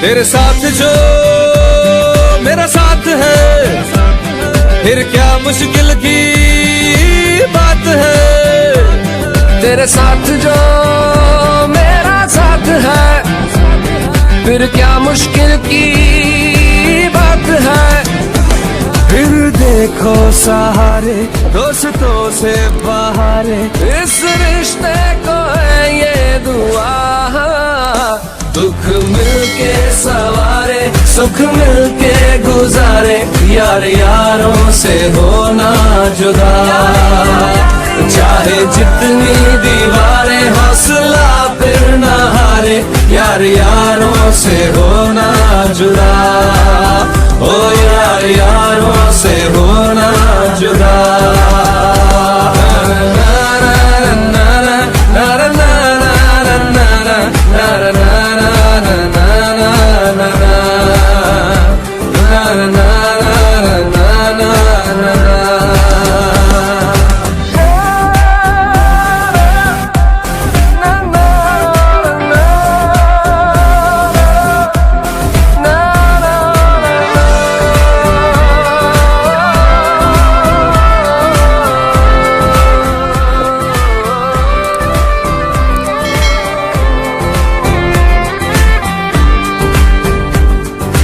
तेरे साथ जो मेरा साथ है, फिर क्या मुश्किल की बात है। तेरे साथ जो मेरा साथ है, फिर क्या मुश्किल की बात है। फिर देखो सहारे दोस्तों से बहारे, इस रिश्ते को है ये दुआ। दुख मिलके सवारे, सुख मिलके गुजारे, यार यारों से होना जुदा। चाहे जितनी दीवारें, हौसला फिर न हारे, यार यारों से होना जुदा। ओ यार यारों से होना जुदा।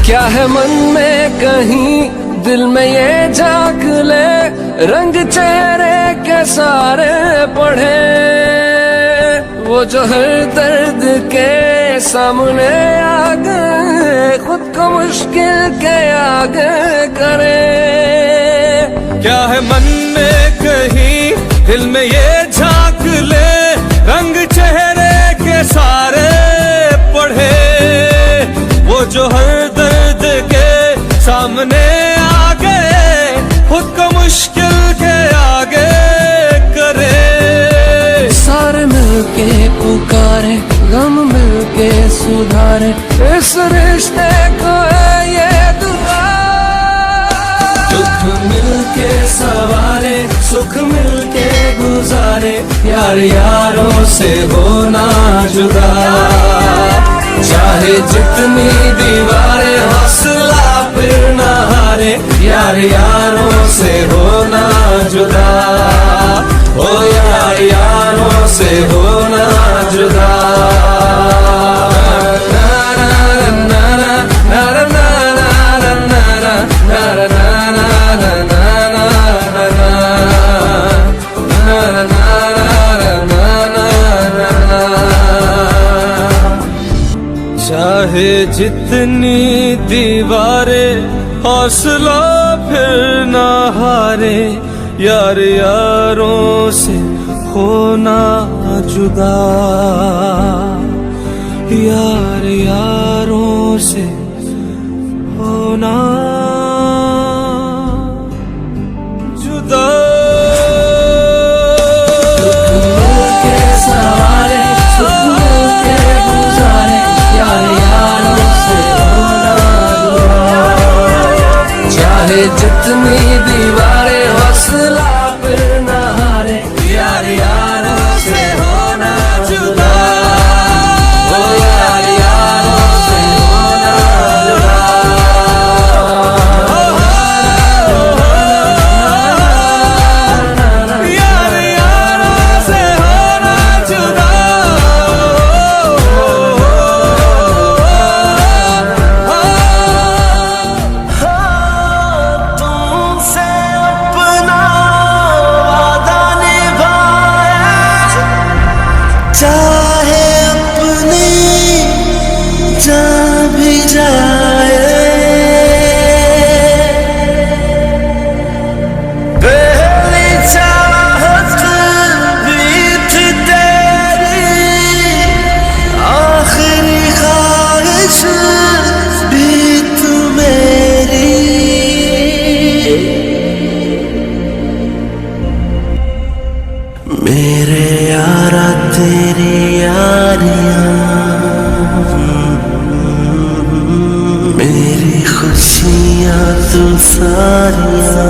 क्या है मन में कहीं दिल में ये झांक ले, रंग चेहरे के सारे पढ़े। वो जो हर दर्द के सामने आ गए, खुद को मुश्किल के आगे करे। क्या है मन में कहीं दिल में ये झांक ले, रंग चेहरे के सारे पढ़े। वो जो हर दर्द के सामने आ गए, खुद को मुश्किल के आगे करे। सारे मिलके पुकारे, गम मिलके सुधारे, इस रिश्ते को है ये दुआ। दुख मिलके सवारे, सुख मिलके गुजारे, यार यारों से होना जुदा। चाहे जितनी दीवारें, हौसला फिर न हारे, यार यारों से होना जुदा। ओ यार यारों से होना जुदा। चाहे जितनी दीवारें, हौसला फिर न हारे, यार यारों से होना जुदा। यार यारों से होना जुदा। जितनी दीवारें, हौसला फिर न हारे, यार यारों से होना जुदा। ओ यार यारों से होना जुदा। यार यारों से होना जुदा। चाहे अपनी जान भी जाए, पहली चाहत भी थी तेरी, आखिरी ख्वाहिश भी तू मेरी। मेरे यारा तेरी यारियां, मेरी खुशियां तू सारियां।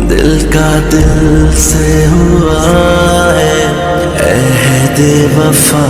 दिल का दिल से हुआ है अहद वफा